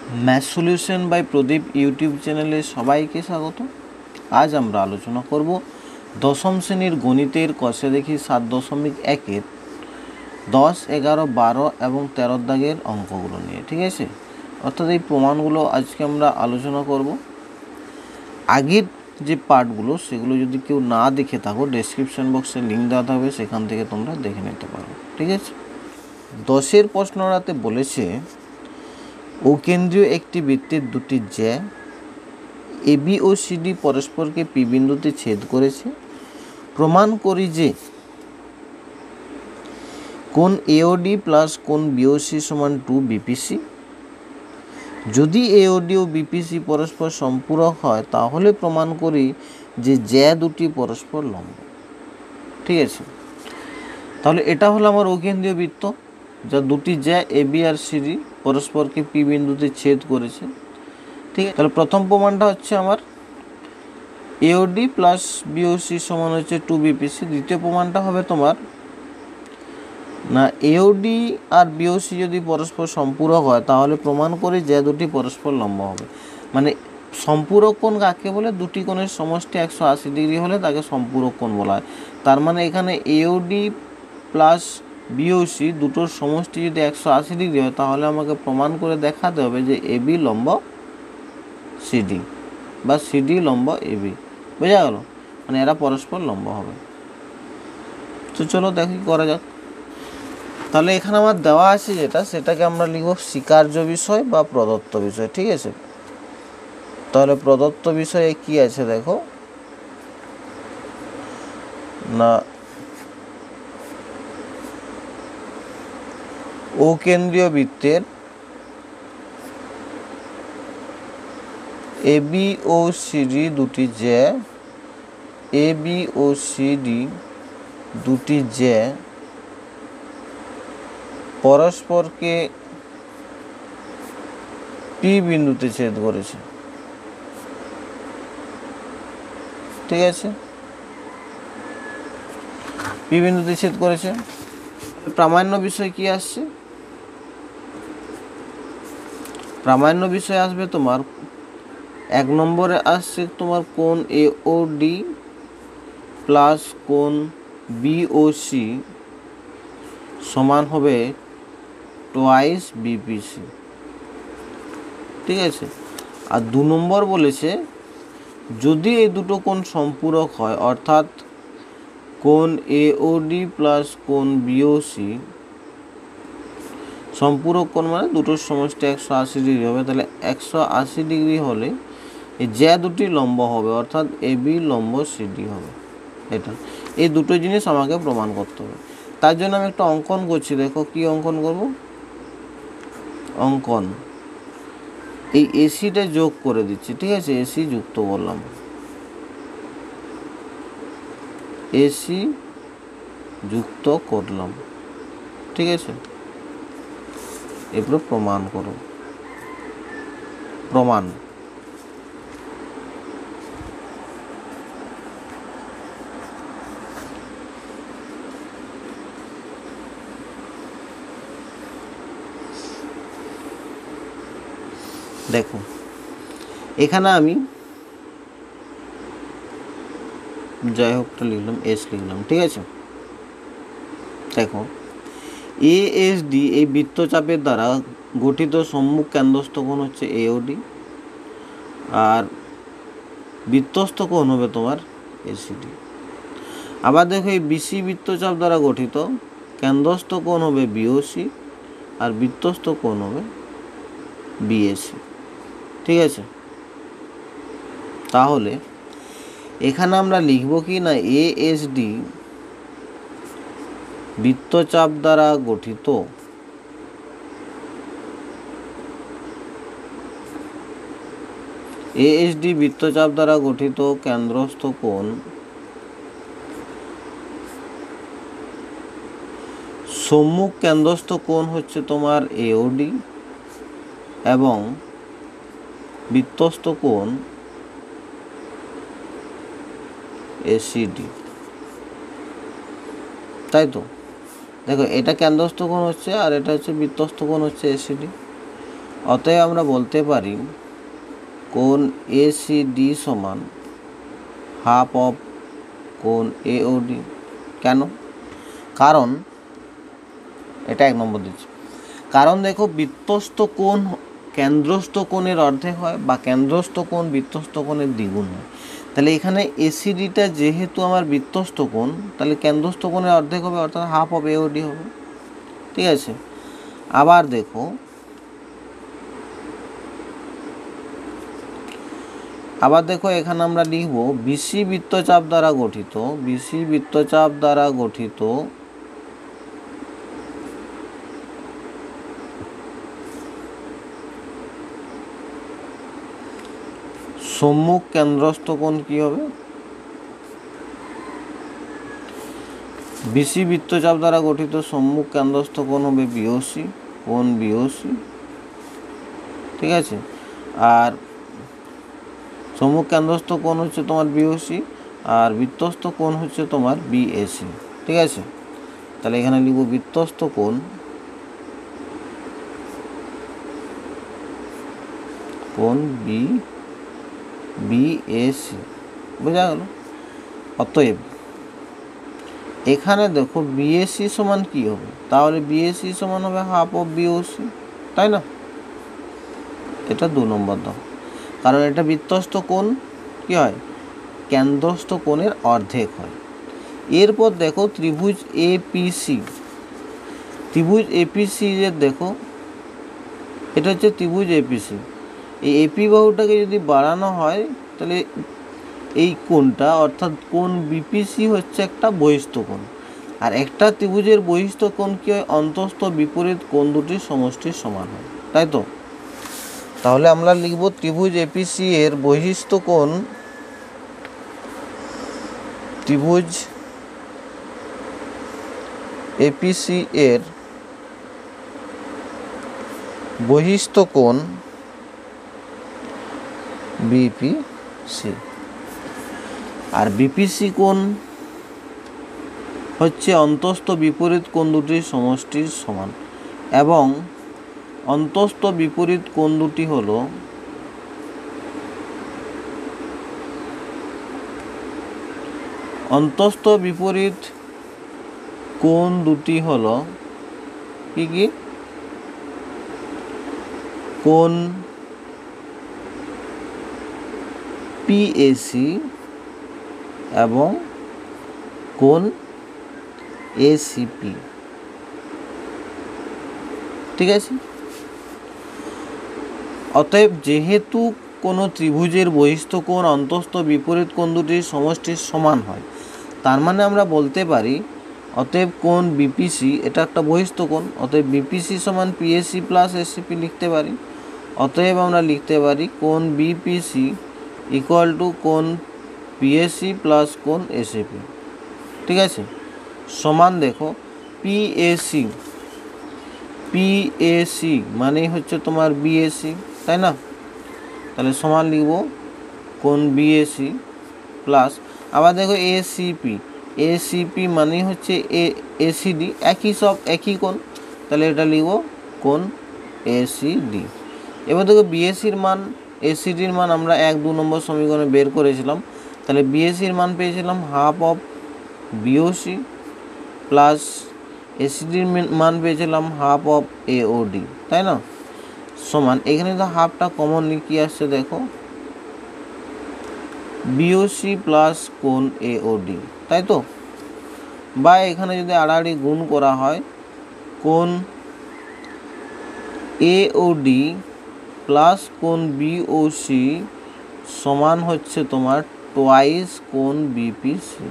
Math solution by Pradip YouTube চ্যানেলে সবাইকে স্বাগত। আজ আমরা আলোচনা করব দশম শ্রেণীর গণিতের কষে দেখি 7.1-এর 10, 11, 12 এবং 13 দাগের অঙ্কগুলো নিয়ে। ঠিক আছে, অর্থাৎ এই প্রমাণগুলো আজকে আমরা আলোচনা করব। আগের যে পার্টগুলো সেগুলো যদি কেউ না দেখে থাকো, ডেসক্রিপশন বক্সে লিঙ্ক দেওয়া থাকবে, সেখান থেকে তোমরা দেখে নিতে পারো। ঠিক আছে, 10-এর প্রশ্নটাতে বলেছে অকেন্দ্রীয় একটি বৃত্তের দুটি জ্যা এবি ও সিডি পরস্পরকে পি বিন্দুতে ছেদ করেছে। প্রমাণ করি যে কোণ এওডি প্লাস কোণ বিওসি সমান 2 বিপিসি। যদি এওডি ও বিপিসি পরস্পর সম্পূরক হয় তাহলে প্রমাণ করি যে জ্যা দুটি পরস্পর লম্ব। ঠিক আছে, তাহলে এটা হলো আমার অকেন্দ্রীয় বৃত্ত, যা দুটি জ্যা এবি আর সিডি পরস্পরকে পি বিন্দুতে ছেদ করেছে। ঠিক আছে, তাহলে প্রথম প্রমাণটা হচ্ছে আমার এওডি প্লাস বিওসি সমান হচ্ছে 2 বিপিসি। দ্বিতীয় প্রমাণটা হবে তোমার না এওডি আর বিওসি যদি পরস্পর সম্পূরক হয় তাহলে প্রমাণ করি যে দুটি পরস্পর লম্ব হবে। মানে সম্পূরক কোণ কাকে বলে? দুটি কোণের সমষ্টি 180 ডিগ্রি হলে তাকে সম্পূরক কোণ বলা হয়। তার মানে এখানে এওডি প্লাস বিওসি দুটোর সমষ্টি যদি 180 ডিগ্রি হয় তাহলে আমাকে প্রমাণ করে দেখাতে হবে যে এবি লম্ব সিডি বা সিডি লম্ব এবি। বোঝা গেল? মানে এরা পরস্পর লম্ব হবে। তো চলো দেখি করা যাক। তাহলে এখানে আমার দেওয়া আছে যেটা, সেটাকে আমরা লিখব স্বীকার্য বিষয় বা প্রদত্ত বিষয়। ঠিক আছে, তাহলে প্রদত্ত বিষয়ে কি আছে দেখো না, অকেন্দ্রীয় বৃত্তের এবি ও সিডি দুটি জ্যা এবি ও সিডি দুটি জ্যা পরস্পরকে পি বিন্দুতে ছেদ করেছে। ঠিক আছে, পি বিন্দুতে ছেদ করেছে। প্রামাণ্য বিষয় কি আসছে? প্রামাণ্য বিষয় আসবে তোমার 1 নম্বরে আসছে তোমার কোণ এওডি প্লাস কোণ বিওসি সমান হবে 2 বিপিসি। ঠিক আছে, আর 2 নম্বর বলেছে যদি এই দুটো কোণ সম্পূরক হয়, অর্থাৎ কোণ এওডি প্লাস কোণ বিওসি সম্পূরক কোণ মানে দুটোর সমষ্টি 180 ডিগ্রি হবে, তাহলে 180 ডিগ্রি হলে এই জ্যা দুটি লম্ব হবে, অর্থাৎ এবি লম্ব সিডি হবে। এটা এই দুটো জিনিস আমাকে প্রমাণ করতে হবে। তার জন্য আমি একটা অঙ্কন করছি। দেখো কি অঙ্কন করব? অঙ্কন এই এসিটা যোগ করে দিচ্ছি। ঠিক আছে, এসি যুক্ত করলাম, এসি যুক্ত করলাম। ঠিক আছে, এরপরে প্রমাণ করো। প্রমাণ দেখো এখানে আমি যাই হোকটা লিখলাম, এস লিখলাম। ঠিক আছে, দেখো এএসডি এই বৃত্তচাপের দ্বারা গঠিত সম্মুখ কেন্দ্রস্থ কোণ হচ্ছে এওডি, আর বৃত্তস্থ কোণ হবে তোমার এসিডি। আবার দেখো এই বিসি বৃত্তচাপ দ্বারা গঠিত কেন্দ্রস্থ কোণ হবে বিওসি, আর বৃত্তস্থ কোণ হবে বিএসি। ঠিক আছে, তাহলে এখানে আমরা লিখব কি না, এএসডি বৃত্তচাপ দ্বারা গঠিত এএসডি বৃত্তচাপ দ্বারা গঠিত কেন্দ্রস্থ কোণ সম্মুখ কেন্দ্রস্থ কোণ হচ্ছে তোমার এওডি এবং বৃত্তস্থ কোণ এসিডি। তাই তো, দেখো এটা কেন্দ্রস্থ কোণ হচ্ছে আর এটা হচ্ছে বৃত্তস্থ কোণ হচ্ছে এসিডি। অতএব আমরা বলতে পারি কোণ এসিডি সমান হাফ অফ কোণ এওডি। কেন? কারণ এটা 1 নম্বর দিচ্ছি, কারণ দেখো বৃত্তস্থ কোণ কেন্দ্রস্থ কোণের অর্ধেক হয় বা কেন্দ্রস্থ কোণ বৃত্তস্থ কোণের দ্বিগুণ হয়। তাহলে এখানে এসিডিটা যেহেতু আমার বৃত্তস্থ কোণ, তাহলে কেন্দ্রস্থ কোণের অর্ধেক হবে, অর্থাৎ হাফ অফ এওডি হবে। ঠিক আছে, আবার দেখো এখানে আমরা লিখব বিসি বৃত্তচাপ দ্বারা গঠিত, বিসি বৃত্তচাপ দ্বারা গঠিত সম্মুখ কেন্দ্রস্থ কোণ কি হবে? বিসি বৃত্তচাপ দ্বারা গঠিত সম্মুখ কেন্দ্রস্থ কোণ হবে বিওসি, কোণ বিওসি। ঠিক আছে, আর সম্মুখ কেন্দ্রস্থ কোণ হচ্ছে তোমার বিওসি, আর বৃত্তস্থ কোণ হচ্ছে তোমার বিএসি। ঠিক আছে, তাহলে এখানে লিখব বৃত্তস্থ কোণ বিএসি। বোঝা গেল? অতএব এখানে দেখো বিএসি সমান কি হবে? তাহলে বিএসি সমান হবে হাফ অফ বিওসি, তাই না? এটা 2 নম্বর দাও, কারণ এটা বৃত্তস্থ কোণ কি হয়? কেন্দ্রস্থ কোণের অর্ধেক হয়। এরপর দেখো ত্রিভুজ এপিসি, ত্রিভুজ এপিসি এর দেখো এটা হচ্ছে ত্রিভুজ এপিসি। এই এপি বাহুটাকে যদি বাড়ানো হয় তাহলে এই কোণটা অর্থাৎ কোণ বিপিসি হচ্ছে একটা বহিস্থ কোণ, আর একটা ত্রিভুজের বহিস্থ কোণ কি হয়? অন্তস্থ বিপরীত কোণ দুটির সমষ্টির সমান হয়, তাই তো? তাহলে আমরা লিখব ত্রিভুজ এপিসি এর বহিস্থ কোণ, ত্রিভুজ এপিসি এর বহিস্থ কোণ বিপিসি, আর বিপিসি কোণ হচ্ছে অন্তস্থ বিপরীত কোণ দুটির সমষ্টির সমান, এবং অন্তস্থ বিপরীত কোণ দুটি হলো অন্তস্থ বিপরীত কোণ দুটি হলো কি কি? কোণ পিএসি এবং কোণ এসিপি। ঠিক আছে, অতএব যেহেতু কোনো ত্রিভুজের বহিস্থ কোণ অন্তস্থ বিপরীত কোণ দুটির সমষ্টির সমান হয়, তার মানে আমরা বলতে পারি অতএব কোণ বিপিসি এটা একটা বহিস্থ কোণ, অতএব বিপিসি সমান পিএসি প্লাস এসিপি লিখতে পারি। অতএব আমরা লিখতে পারি কোণ বিপিসি ইকুয়াল টু কোণ পিএসি প্লাস কোণ এসিপি। ঠিক আছে, সমান দেখো পিএসি, পিএসি মানে হচ্ছে তোমার বিএসি, তাই না? তাহলে সমান লিখব কোণ বিএসি প্লাস, আবার দেখো এসিপি, এসিপি মানে হচ্ছে এসিডি, একই সব একই কোণ, তাহলে এটা লিখব কোণ এসিডি। এবার দেখো বিএসির মান এসিডির মান আমরা 1-2 নম্বর সমীকরণে বের করেছিলাম, তাহলে বিএসির মান পেয়েছিলাম হাফ অফ বিওসি প্লাস এসিডির মান পেয়েছিলাম হাফ অফ এওডি, তাই না? সমান এখানে তো হাফটা কমন কি আসছে দেখো বিওসি প্লাস কোণ এওডি, তাই তো? বা এখানে যদি আড়াআড়ি গুণ করা হয় কোণ এওডি প্লাস কোণ বিওসি সমান হচ্ছে তোমার টোয়াইস কোণ বিপিসি।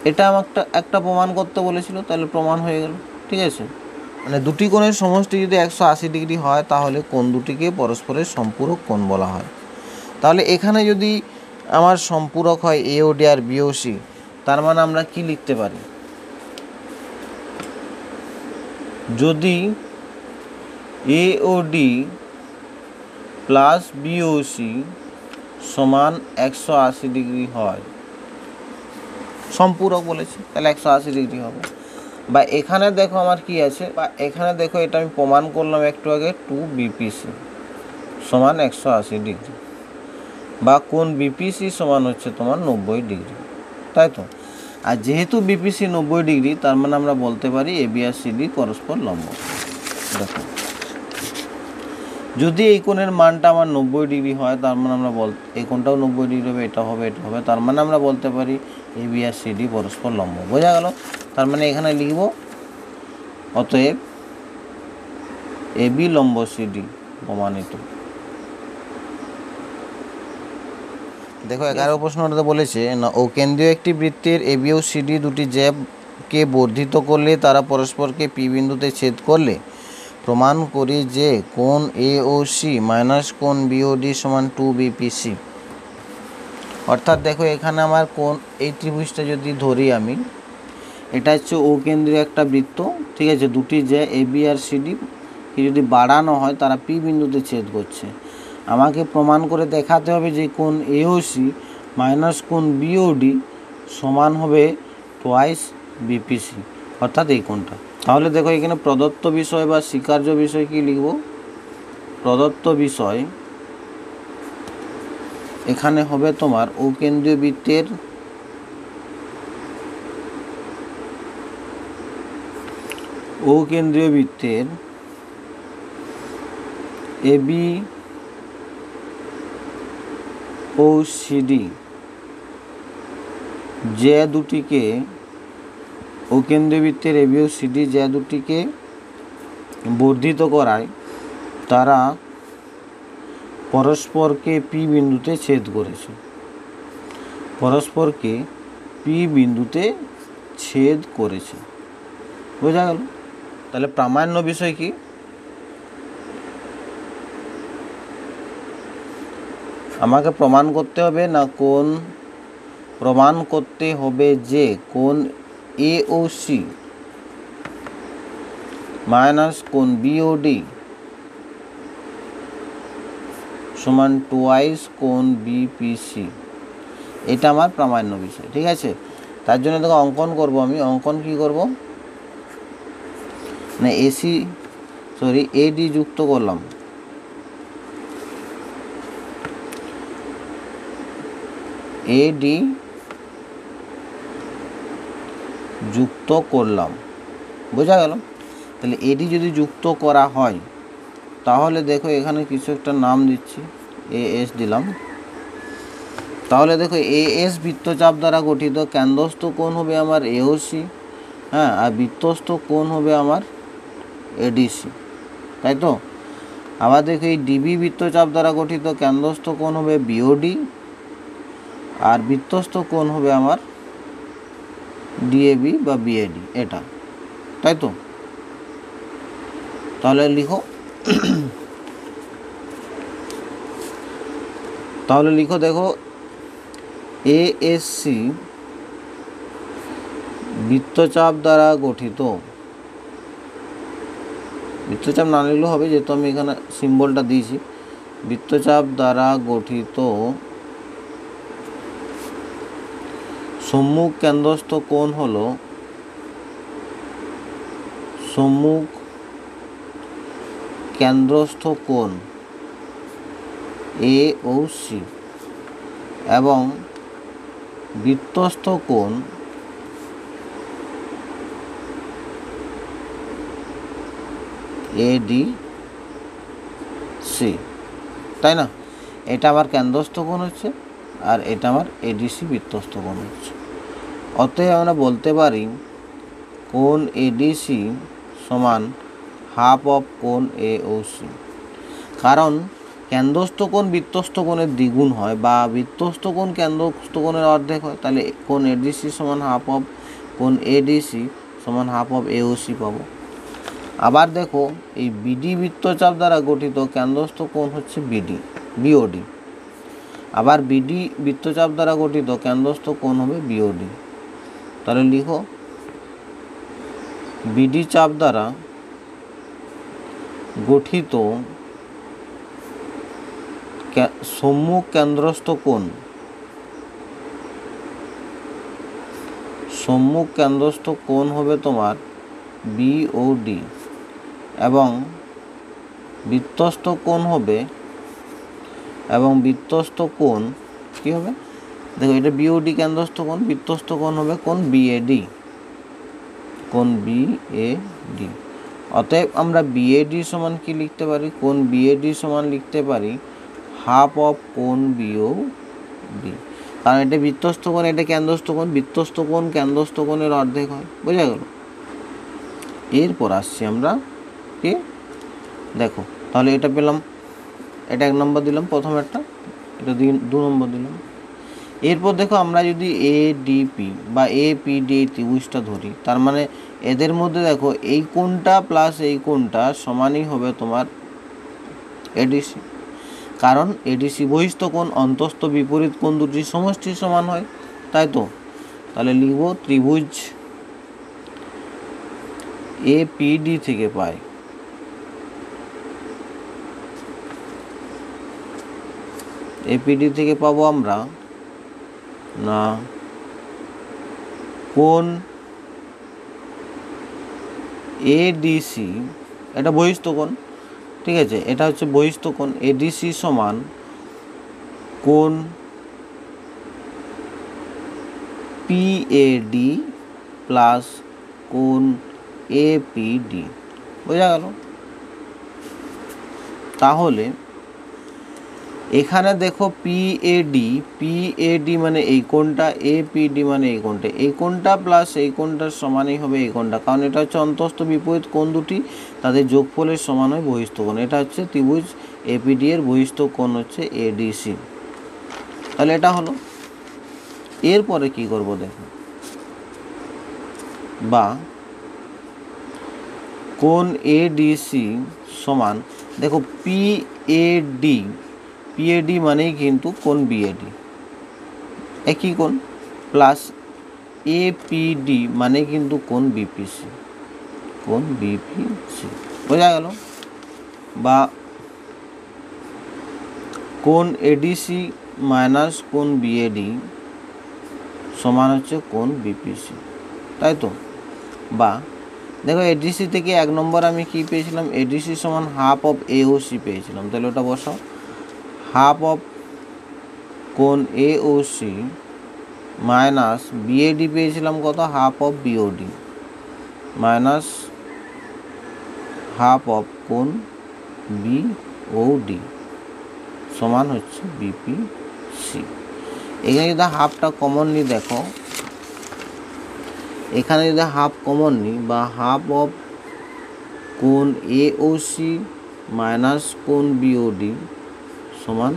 এটা আমাকে একটা প্রমাণ করতে বলেছিল, তাহলে প্রমাণ হয়ে গেল। ঠিক আছে, মানে দুটি কোণের সমষ্টি যদি 180 ডিগ্রি হয় তাহলে কোণ দুটিকে পরস্পরের সম্পূরক কোণ বলা হয়। তাহলে এখানে যদি আমার সম্পূরক হয় এওডি আর বিওসি, তার মানে আমরা কি লিখতে পারি? যদি এওডি প্লাস বিওসি সমান 180 ডিগ্রি হয়, সম্পূরক বলেছে তাহলে 180 ডিগ্রি হবে। বা এখানে দেখো আমার কি আছে, বা এখানে দেখো এটা আমি প্রমাণ করলাম একটু আগে 2 বিপিসি সমান 180 ডিগ্রি, বা কোণ বিপিসি সমান হচ্ছে তোমার 90 ডিগ্রি, তাই তো। আর যেহেতু বিপিসি 90 ডিগ্রি, তার মানে আমরা বলতে পারি এবি আর সিডি পরস্পর লম্ব। দেখো যদি এই কোণের মানটা আমার 90 ডিগ্রি হয়, তার মানে আমরা এই কোণটাও 90 ডিগ্রি হবে, এটা হবে, এটা হবে, তার মানে আমরা বলতে পারি এবি আর সিডি পরস্পর লম্ব। বোঝা গেল? তার মানে এখানে লিখব অতএব এবি লম্ব সিডি প্রমাণিত। দেখো 11 প্রশ্নটাতে বলেছে না, ও কেন্দ্রীয় একটি বৃত্তের এবি ও সিডি দুটি জ্যাবকে বর্ধিত করলে তারা পরস্পরকে পি বিন্দুতে ছেদ করলে প্রমাণ করি যে কোণ এ ও সি মাইনাস কোণ বি ও ডি সমান 2 বিপিসি। অর্থাৎ দেখো এখানে আমার কোণ, এই ত্রিভুজটা যদি ধরি আমি, এটা হচ্ছে ও কেন্দ্রীয় একটা বৃত্ত, ঠিক আছে। দুটি যে এ বি আর সিডি কি যদি বাড়ানো হয়, তারা পি বিন্দুতে ছেদ করছে। আমাকে প্রমাণ করে দেখাতে হবে যে কোণ এ ও সি মাইনাস কোণ বি ও ডি সমান হবে টোয়াইস বিপিসি, অর্থাৎ এই কোণটা। তাহলে দেখো এখানে প্রদত্ত বিষয় বা স্বীকার্য বিষয় কি লিখব? প্রদত্ত বিষয় এখানে হবে তোমার ও কেন্দ্রীয় বৃত্তের এবি ও সিডি যে দুটিকে, ও কেন্দ্রীয় বৃত্তের এবি ও সিডি যে দুটিকে বর্ধিত করায় তারা পরস্পরকে পি বিন্দুতে ছেদ করেছে। পরস্পরকে পি বিন্দুতে ছেদ করেছে। বোঝা গেল? তাহলে প্রামাণ্য বিষয় কি? আমাকে প্রমাণ করতে হবে না, কোণ প্রমাণ করতে হবে যে কোণ এ ও সি মাইনাস কোণ বি ও ডি সমান টোয়াইস কোণ বিপিসি। এটা আমার প্রামাণ্য বিষয়, ঠিক আছে। তার জন্য দেখো অঙ্কন করব আমি। অঙ্কন কি করব না, এডি যুক্ত করলাম, এডি যুক্ত করলাম। বোঝা গেল? তাহলে এডি যদি যুক্ত করা হয়, তাহলে দেখো এখানে কিছু একটা নাম দিচ্ছি, এএস দিলাম। তাহলে দেখো এএস বৃত্তচাপ দ্বারা গঠিত কেন্দ্রস্থ কোণ হবে আমার এওসি, হ্যাঁ, আর বৃত্তস্থ কোণ হবে আমার এডিসি, তাই তো। আবার দেখো এই ডিবি বৃত্তচাপ দ্বারা গঠিত কেন্দ্রস্থ কোণ হবে বিওডি, আর বৃত্তস্থ কোণ হবে আমার ডিএবি বা বিএডি, এটা, তাই তো। তাহলে লিখো, দেখো এএসসি বৃত্তচাপ দ্বারা গঠিত, বৃত্তচাপ না লিখলেও হবে যেহেতু আমি এখানে সিম্বলটা দিয়েছি, বৃত্তচাপ দ্বারা গঠিত সম্মুখ কেন্দ্রস্থ কোণ হলো সম্মুখ কেন্দ্রস্থ কোণ এ ও সি এবং বৃত্তস্থ কোণ এডি সি, তাই না। এটা আমার কেন্দ্রস্থ কোণ হচ্ছে, আর এটা আমার এডিসি বৃত্তস্থ কোণ হচ্ছে। অতএব আমরা বলতে পারি কোণ এডিসি সমান হাফ অফ কোণ এ ও সি। কারণ কেন্দ্রস্থ কোণ বৃত্তস্থ কোণের দ্বিগুণ হয়, বা বৃত্তস্থ কোণ কেন্দ্রস্থ কোণের অর্ধেক হয়, তাহলে কোণ এডিসি সমান হাফ অফ কোণ এডিসি সমান হাফ অফ এওসি পাবো। আবার দেখো এই বিডি বৃত্তচাপ দ্বারা গঠিত কেন্দ্রস্থ কোণ হচ্ছে বিওডি, আবার বিডি বৃত্তচাপ দ্বারা গঠিত কেন্দ্রস্থ কোণ হবে বিওডি। তাহলে লিখো বিডি চাপ দ্বারা গঠিত সম্মুখ কেন্দ্রস্থ কোণ হবে তোমার বিওডি এবং বৃত্তস্থ কোণ হবে, এবং বৃত্তস্থ কোণ কী হবে, দেখো এটা বিওডি কেন্দ্রস্থ কোণ, বৃত্তস্থ কোণ হবে কোণ বিএডি, কোণ বিএডি। অতএব আমরা বিএডি সমান কি লিখতে পারি, কোণ বিএডি সমান লিখতে পারি হাফ অফ কোণ বিওডি, কারণ এটা বৃত্তস্থ কোণ, এটা কেন্দ্রস্থ কোণ, বৃত্তস্থ কোণ কেন্দ্রস্থ কোণের অর্ধেক হয়, বোঝা গেল। এরপর আসছি আমরা কি, দেখো তাহলে এটা পেলাম, এটা 1 নম্বর দিলাম, প্রথম একটা, এটা 2 নম্বর দিলাম। এরপর দেখো আমরা যদি এডিপি বা এপিডি এই ত্রিভুজটা ধরি, তার মানে এদের মধ্যে দেখো এই কোণটা প্লাস এই কোণটা সমানই হবে তোমার এডিসি, কারণ এডিসি বহিস্থ কোণ, অন্তস্থ বিপরীত কোণ দুটির সমষ্টি সমান হয়, তাই তো। তাহলে লিখব ত্রিভুজ এপিডি থেকে পাই এপিডি থেকে পাবো আমরা না কোণ এডিসি, এটা বহিস্থ কোণ, ঠিক আছে, এটা হচ্ছে বহিস্থ কোণ, এডিসি সমান কোণ পিএডি প্লাস কোণ এপিডি, বোঝা গেল। তাহলে এখানে দেখো পিএডি মানে এই কোণটা, এপিডি মানে এই কোণটা, এই কোণটা প্লাস এই কোণটার সমানই হবে এই কোণটা, কারণ এটা হচ্ছে অন্তস্থ বিপরীত কোণ দুটি, তাদের যোগফলের সমান হয় বহিস্থ কোণ। এটা হচ্ছে ত্রিভুজ এপিডি এর বহিস্থ কোণ হচ্ছে এডিসি, তাহলে এটা হলো। এরপরে কি করব দেখো, বা কোণ এডিসি সমান, দেখো পিএডি মানেই কিন্তু কোণ বিএডি, একই কোণ, প্লাস এপিডি মানে কিন্তু কোণ বিপিসি, কোণ বিপিসি, বোঝা গেল। বা কোণ এডিসি মাইনাস কোণ বিএডি সমান হচ্ছে কোণ বিপিসি, তাই তো। বা দেখো এডিসি থেকে 1 নম্বর আমি কি পেয়েছিলাম, এডিসি সমান হাফ অফ এওসি পেয়েছিলাম, তাহলে ওটা বসাও, হাফ অফ কোণ এওসি মাইনাস বিএডি পেয়েছিলাম কত, half of BOD minus half of কোণ বিওডি সমান হচ্ছে বিপিসি। এখানে যদি হাফটা কমন নিই, দেখো এখানে যদি হাফ কমন নিই, বা হাফ অফ কোণ এওসি মাইনাস কোণ বিওডি সমান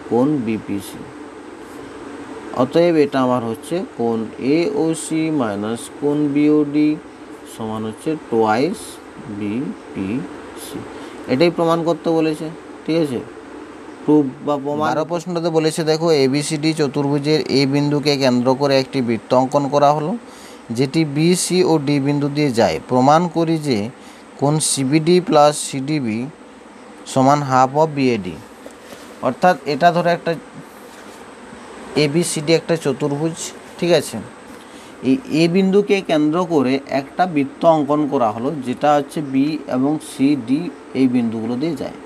কোণ বিপিসি, অতএব এটা আমার হচ্ছে কোণ এওসি মাইনাস কোণ বিওডি সমান হচ্ছে টোয়াইস বিপিসি। এটাই প্রমাণ করতে বলেছে, ঠিক আছে, প্রুফ বা প্রমাণ। 12 প্রশ্নটাতে বলেছে দেখো এবিসিডি চতুর্ভুজের এ বিন্দুকে কেন্দ্র করে একটি বৃত্ত অঙ্কন করা হলো, যেটি বি, সি ও ডি বিন্দু দিয়ে যায়। প্রমাণ করি যে কোণ সিবিডি প্লাস সিডিবি সমান হাফ অফ বিএডি। অর্থাৎ এটা ধরো একটা এবিসিডি একটা চতুর্ভুজ, ঠিক আছে, এই এ বিন্দুকে কেন্দ্র করে একটা বৃত্ত অঙ্কন করা হলো, যেটা হচ্ছে বি এবং সি ডি এই বিন্দুগুলো দিয়ে যায়।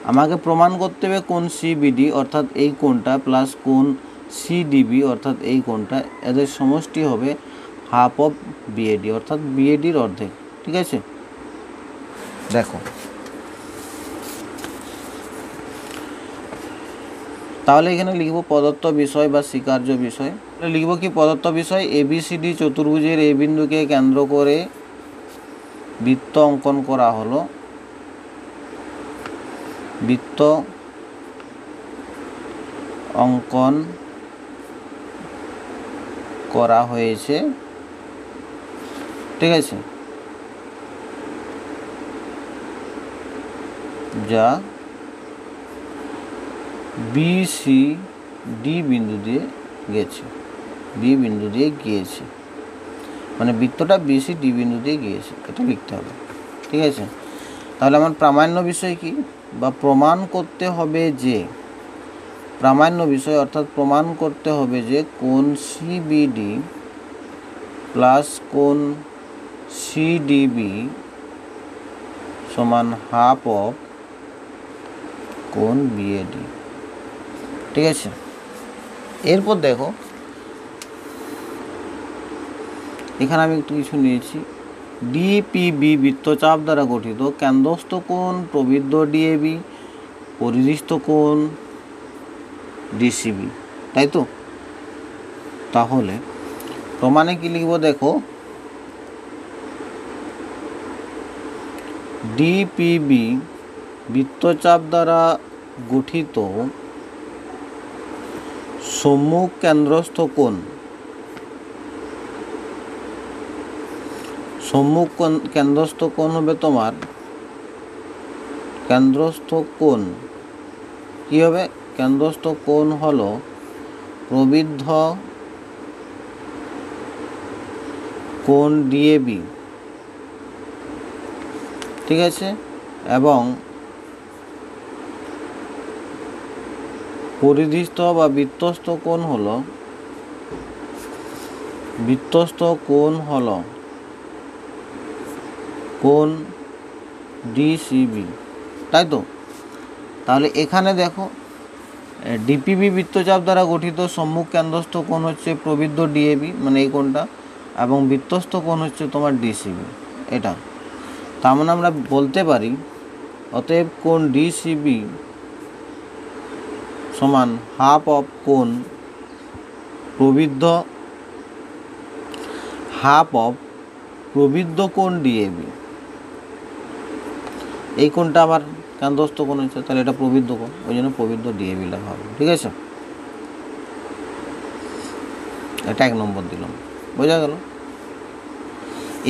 আমাকে প্রমাণ করতে হবে কোণ সিবিডি অর্থাৎ এই কোণটা প্লাস কোণ সিডিবি অর্থাৎ এই কোণটা, এদের সমষ্টি হবে হাফ অফ বিএডি অর্থাৎ বিএডির অর্ধেক, ঠিক আছে। দেখো তাহলে এখানে লিখব প্রদত্ত বিষয় বা স্বীকার্য বিষয়, লিখব কি প্রদত্ত বিষয়, এবিসিডি চতুর্ভুজের এ বিন্দুকে কেন্দ্র করে বৃত্ত অঙ্কন করা হলো, বৃত্ত অঙ্কন করা হয়েছে, ঠিক আছে, যা বি সি ডি বিন্দু দিয়ে গেছে, বি বিন্দু দিয়ে গিয়েছে, মানে বৃত্তটা বি সি ডি বিন্দু দিয়ে গিয়েছে, এটা লিখতে হবে, ঠিক আছে। তাহলে আমার প্রামাণ্য বিষয় কি, বা প্রমাণ করতে হবে যে, প্রামাণ্য বিষয় অর্থাৎ প্রমাণ করতে হবে যে কোণ সিবিডি প্লাস কোণ সিডিবি সমান হাফ অফ কোণ বিএডি। ঠিক আছে, এরপর দেখো এখানে আমি একটু কিছু নিয়েছি। ডিপিবি বৃত্তচাপ দ্বারা গঠিত, কেন্দ্রস্থ কোণ প্রবৃদ্ধ ডিএবি, পরিদৃষ্ট কোণ ডিসিবি, তাই তো? তাহলে প্রমাণে কি লিখব দেখো, ডিপিবি বৃত্তচাপ দ্বারা গঠিত সম্মুখ কেন্দ্রস্থ কোণ, সম্মুখ কেন্দ্রস্থ কোণ হবে তোমার, কেন্দ্রস্থ কোণ কি হবে? কেন্দ্রস্থ কোণ হলো প্রবৃদ্ধ কোণ ডিএবি, ঠিক আছে, এবং পরিধিস্থ বা বৃত্তস্থ কোণ হলো, বৃত্তস্থ কোণ হলো কোণ ডিসিবি, তাই তো? তাহলে এখানে দেখো ডিপিবি বৃত্তচাপ দ্বারা গঠিত সম্মুখ কেন্দ্রস্থ কোণ হচ্ছে প্রবৃদ্ধ ডিএবি, মানে এই কোণটা, এবং বৃত্তস্থ কোণ হচ্ছে তোমার ডিসিবি, এটা। তার মানে আমরা বলতে পারি অতএব কোণ ডিসিবি সমান হাফ অফ কোণ প্রবৃদ্ধ, হাফ অফ প্রবৃদ্ধ কোণ ডিএবি। এই কোণটা আবার কেন্দ্রস্থ কোণ হচ্ছে, তাহলে এটা প্রবৃদ্ধ কোণ, ওই জন্য প্রবৃদ্ধ ডিএবি লেখা হবে। ঠিক আছে, এটা 1 নম্বর দিলাম, বোঝা গেল?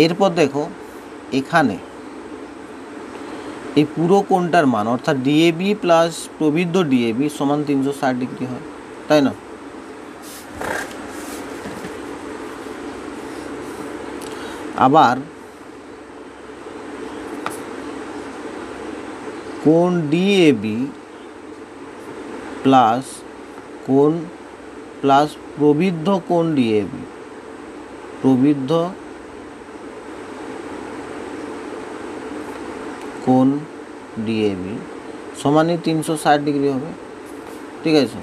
এরপর দেখো এখানে এই পুরো কোণটার মান অর্থাৎ ডিএবি প্লাস প্রবৃদ্ধ ডিএবি সমান 360 ডিগ্রি হয়, তাই না? আবার কোণ ডিএবি প্লাস কোণ প্লাস প্রবৃদ্ধ কোণ ডিএবি, প্রবৃদ্ধ কোণ ডিএবি সমানই 360 ডিগ্রি হবে। ঠিক আছে,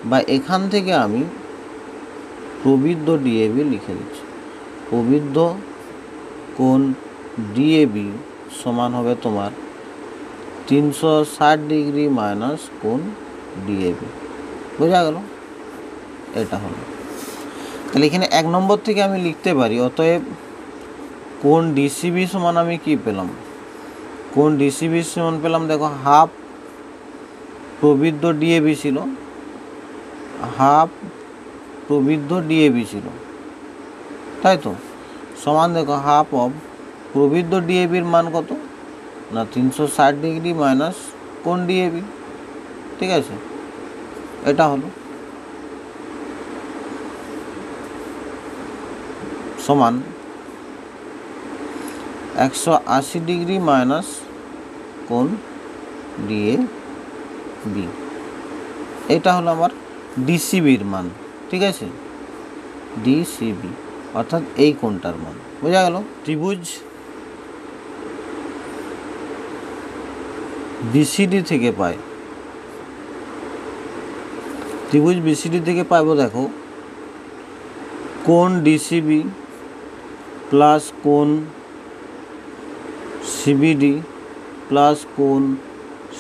বা এখান থেকে আমি প্রবৃদ্ধ ডিএবি লিখে দিচ্ছি, প্রবৃদ্ধ কোণ ডিএবি সমান হবে তোমার 360 ডিগ্রি মাইনাস কোণ ডিএবি, বোঝা গেল? এটা হলো, তাহলে এখানে 1 নম্বর থেকে আমি লিখতে পারি অতএব কোণ ডিসিবি সমান আমি কি পেলাম? কোণ ডিসিবি সমান পেলাম দেখো হাফ প্রবৃদ্ধ ডিএবি ছিল, হাফ প্রবৃদ্ধ ডিএবি ছিল, তাই তো? সমান দেখো হাফ অফ প্রবৃদ্ধ ডিএবির মান কত না 360 ডিগ্রি মাইনাস কোণ ডিএবি। ঠিক আছে, এটা হলো সমান 180 ডিগ্রি মাইনাস কোণ ডিএবি, এটা হলো আমার ডিসিবির মান। ঠিক আছে, ডিসিবি অর্থাৎ এই কোণটার মান, বোঝা গেল? ত্রিভুজ বিসিডি থেকে পাই, ত্রিভুজ বিসিডি থেকে পাবো দেখো কোণ ডিসিবি প্লাস কোণ সিবিডি প্লাস কোণ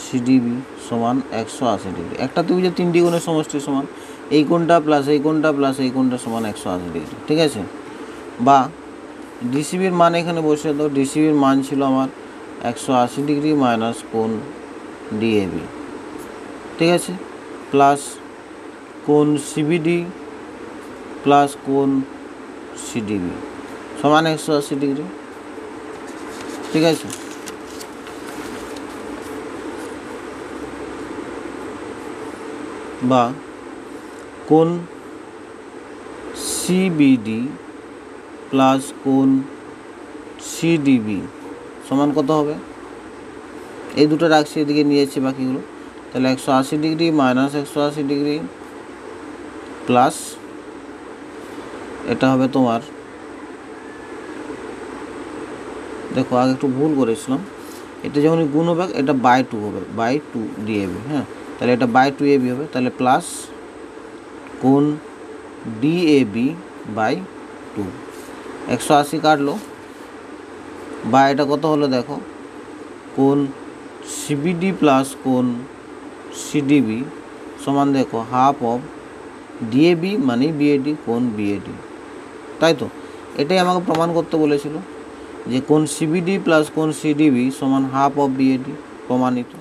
সিডিবি সমান 180 ডিগ্রি। একটা ত্রিভুজের 3টি কোণের সমষ্টি সমান এই কোণটা প্লাস এই কোণটা প্লাস এই কোণটা সমান 180 ডিগ্রি। ঠিক আছে, বা ডিসিবির মান এখানে বসে দাও, ডিসিবির মান ছিল আমার 180 ডিগ্রি মাইনাস কোণ ডিএবি। ঠিক আছে, প্লাস কোণ সিবিডি প্লাস কোণ সিডিবি সমান 180 ডিগ্রি। ঠিক আছে, বা কোণ সিবিডি প্লাস কোণ সিডিবি সমান কত হবে? এই দুটো রাখছি, এদিকে নিয়েছি বাকিগুলো, তাহলে 180 ডিগ্রি মাইনাস 180 ডিগ্রি প্লাস এটা হবে তোমার দেখো আগে একটু ভুল করেছিলাম, এটা যখন গুণ হবে এটা বাই 2 হবে, বাই 2 ডিএবি। হ্যাঁ, তাহলে এটা বাই 2 এবি হবে, তাহলে প্লাস কোণ ডিএবি বাই 2, 180 কাটলো, বা এটা কত হলো দেখো, কোণ সিবিডি প্লাস কোণ সিডিবি সমান দেখো হাফ অফ ডিএবি মানে বিএডি, কোণ বিএডি। তাই তো, এটাই আমাকে প্রমাণ করতে বলেছিল যে কোণ সিবিডি প্লাস কোণ সিডিবি সমান হাফ অফ বিএডি, প্রমাণিত।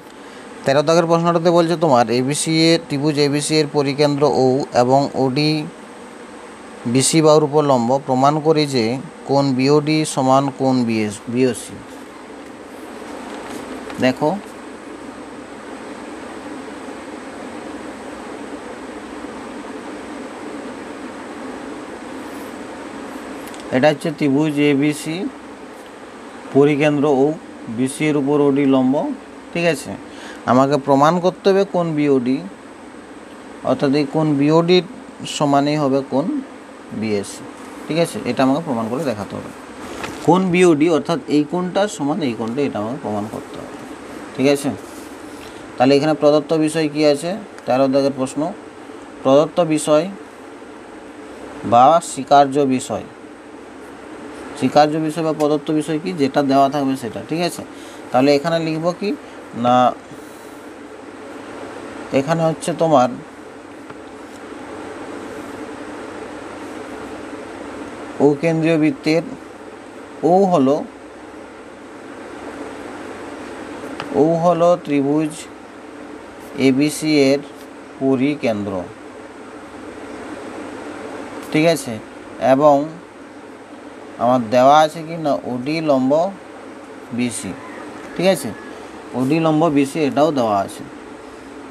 13 দাগের প্রশ্নটাতে বলছে তোমার এবিসি এর ত্রিভুজ এবিসি এর পরিকেন্দ্র ও এবং ওডি বিসি বাহুর উপর লম্ব, প্রমাণ করি যে কোণ বিওডি সমান কোণ বিওসি। দেখো এটা হচ্ছে ত্রিভুজ এবিসি পরিকেন্দ্র ও বিসি এর উপর ওডি লম্ব, ঠিক আছে। আমাকে প্রমাণ করতে হবে কোণ বিওডি, অর্থাৎ এই কোণ বিওডির সমানই হবে কোণ বিএসি, ঠিক আছে। এটা আমাকে প্রমাণ করে দেখাতে হবে, কোণ বিওডি অর্থাৎ এই কোণটার সমান এই কোণটা, এটা আমাকে প্রমাণ করতে হবে, ঠিক আছে। তাহলে এখানে প্রদত্ত বিষয় কি আছে, 13 দাগের প্রশ্ন, প্রদত্ত বিষয় বা স্বীকার্য বিষয়, স্বীকার্য বিষয় বা প্রদত্ত বিষয় কি, যেটা দেওয়া থাকবে সেটা, ঠিক আছে। তাহলে এখানে লিখব কি না, এখানে হচ্ছে তোমার ও কেন্দ্রীয় বৃত্তের ও হলো ত্রিভুজ এবিসি এর পরিকেন্দ্র, ঠিক আছে। এবং আমার দেওয়া আছে কি না ওডি লম্ব বিসি, ঠিক আছে, ওডি লম্ব বিসি এটাও দেওয়া আছে।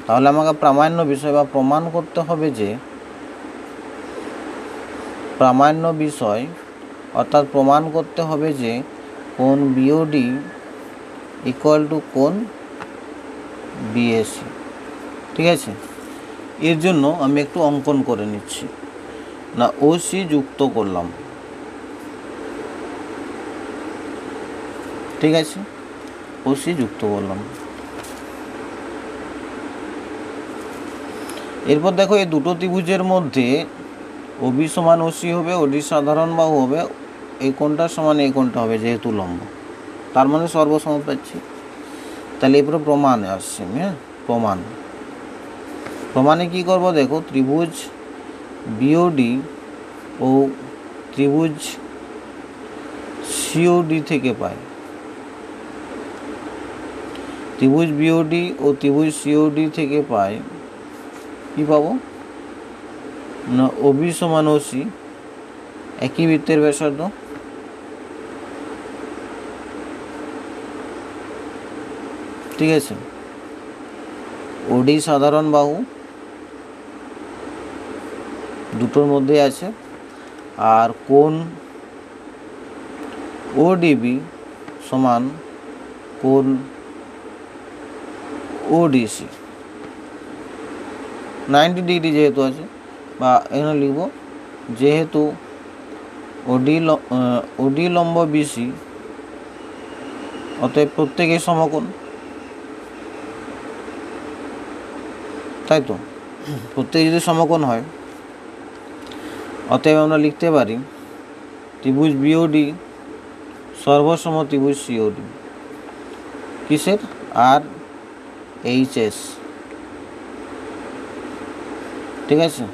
তাহলে আমাকে প্রামাণ্য বিষয় বা প্রমাণ করতে হবে যে প্রামাণ্য বিষয়, অর্থাৎ প্রমাণ করতে হবে যে কোণ বিওডি ইকুয়াল টু কোণ বিএসি, ঠিক আছে। এর জন্য আমি একটু অঙ্কন করে নিচ্ছি, না ওসি যুক্ত করলাম, ঠিক আছে, ওসি যুক্ত করলাম। এরপর দেখো এই দুটো ত্রিভুজের মধ্যে ওবি সমান ওসি হবে, ওডি সাধারণ বাহু হবে, এই কোণটার সমান এই কোণটা হবে যেহেতু লম্ব, তার মানে সর্বসম পাচ্ছি। তাহলে এরপরে প্রমাণে আসছে, হ্যাঁ, প্রমাণে কি করব দেখো, ত্রিভুজ বিওডি ও ত্রিভুজ সিওডি থেকে পাই, ত্রিভুজ বিওডি ও ত্রিভুজ সিওডি থেকে পাই কি পাবো না ওবি সমান ওসি, একই বৃত্তের ব্যাসার্ধ, ঠিক আছে। ওডি সাধারণ বাহু দুটোর মধ্যে আছে, আর কোণ ওডিবি সমান কোণ ওডিসি, 90 ডিগ্রি যেহেতু আছে, বা এখানে লিখব যেহেতু ওডি লম্ব বিসি অতএব প্রত্যেকের সমকোণ, তাই তো, প্রত্যেকে যদি সমকোণ হয় অতএব আমরা লিখতে পারি ত্রিভুজ বিওডি সর্বসম ত্রিভুজ সিওডি, কিসের, আর এইচএস, ঠিক আছে,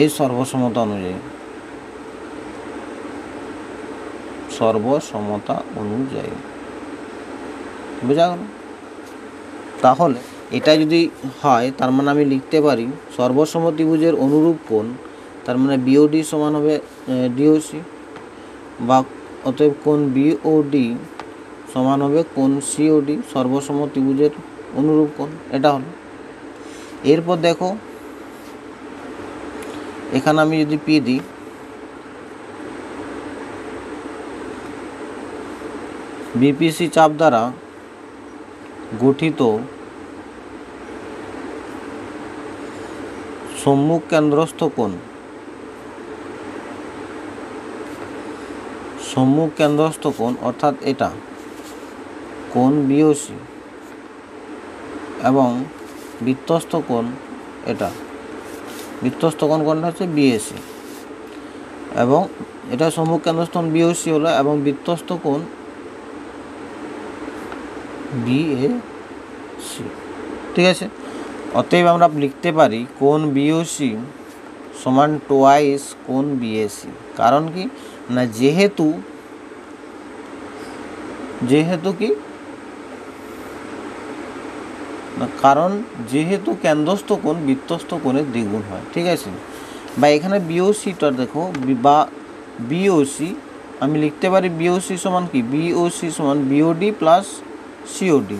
এই সর্বসমতা অনুযায়ী, বোঝা গেল। তাহলে এটা যদি হয় তার মানে আমি লিখতে পারি সর্বসম ত্রিভুজের অনুরূপ কোণ, তার মানে বিওডি সমান হবে ডিওসি, বা অতএব কোণ বিওডি সমান হবে কোণ সিওডি, সর্বসম ত্রিভুজের অনুরূপ কোণ, এটা হলো। এরপর দেখো এখানে আমি যদি পি দিই, বিপিসি চাপ দ্বারা গঠিত সম্মুখ কেন্দ্রস্থ কোণ, সম্মুখ কেন্দ্রস্থ কোণ অর্থাৎ এটা কোণ বিওসি এবং বৃত্তস্থ কোণ এটা বৃত্তস্থ কোণ কোণটা হচ্ছে বিএসি এবং এটা সম্মুখ কেন্দ্রস্থ বিওসি হলো এবং বৃত্তস্থ কোণ বিএসি। ঠিক আছে, অতএব আমরা লিখতে পারি কোণ বিওসি সমান টোয়াইস কোণ বিএসি। কারণ কি না যেহেতু কি কারণ যেহেতু কেন্দ্রস্থ কোণ বৃত্তস্থ কোণের দ্বিগুণ হয়। ঠিক আছে, বা এখানে বিওসিটা দেখো বা বিওসি আমি লিখতে পারি বিওসি সমান কি বিওসি সমান বিওডি প্লাস সিওডি,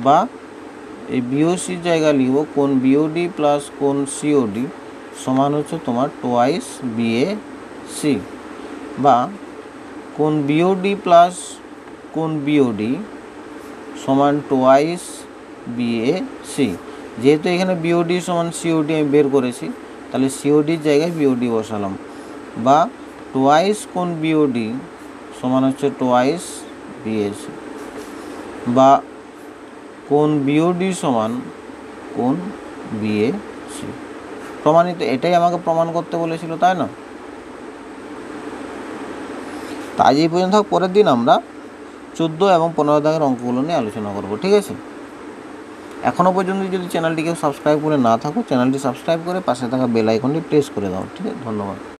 বা এই বিওসির জায়গায় লিখব কোণ বিওডি প্লাস কোণ সিওডি সমান হচ্ছে তোমার টোয়াইস বিএসি, বা কোণ বিওডি প্লাস কোণ বিওডি সমান টোয়াইস বিএসি। যেহেতু এখানে বিওডি সমান সিওডি আমি বের করেছি, তাহলে সিওডির জায়গায় বিওডি বসালাম, বা টোয়াইস কোণ বিওডি সমান হচ্ছে টোয়াইস বিএসি, বা কোণ বিওডি সমান কোণ বিএসি। প্রমাণিত, এটাই আমাকে প্রমাণ করতে বলেছিল, তাই না? তা আজ এই পর্যন্ত থাক, পরের দিন আমরা 14 এবং 15 দাগের অঙ্কগুলো নিয়ে আলোচনা করব। ঠিক আছে, এখনও পর্যন্ত যদি চ্যানেলটিকে সাবস্ক্রাইব করে না থাকো, চ্যানেলটি সাবস্ক্রাইব করে পাশে থাকা বেল আইকনটি প্রেস করে দাও। ঠিক আছে, ধন্যবাদ।